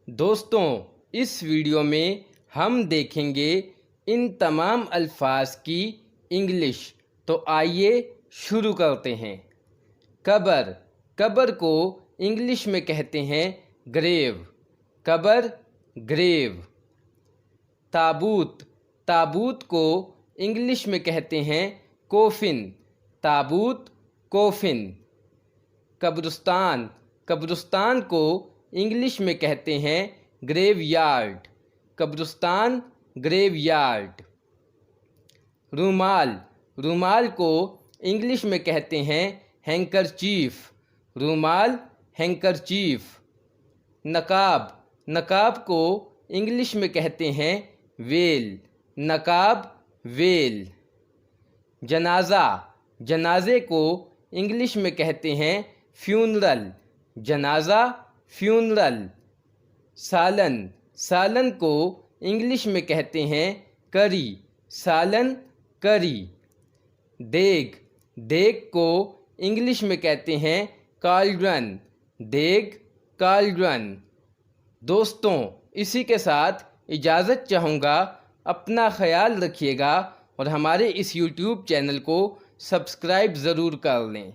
دوستوں اس ویڈیو میں ہم دیکھیں گے ان تمام الفاظ کی انگلش، تو آئیے شروع کرتے ہیں۔ قبر، قبر کو انگلش میں کہتے ہیں گریو، قبر گریو۔ تابوت، تابوت کو انگلش میں کہتے ہیں کوفن، تابوت کوفن۔ قبرستان، قبرستان کو انگلش میں کہتے ہیں گریو یارڈ، قبرستان گریو یارڈ۔ رومال، رومال کو انگلش میں کہتے ہیں ہینکرچیف، رومال ہینکرچیف۔ نقاب، نقاب کو انگلش میں کہتے ہیں ویل، نقاب ویل۔ جنازہ، جنازے کو انگلش میں کہتے ہیں فیونرل، جنازہ فیونرل۔ سالن، سالن کو انگلش میں کہتے ہیں کری، سالن کری۔ دیگ، دیگ کو انگلش میں کہتے ہیں کالڈرن، دیگ کالڈرن۔ دوستوں اسی کے ساتھ اجازت چاہوں گا، اپنا خیال رکھیے گا اور ہمارے اس یوٹیوب چینل کو سبسکرائب ضرور کر لیں۔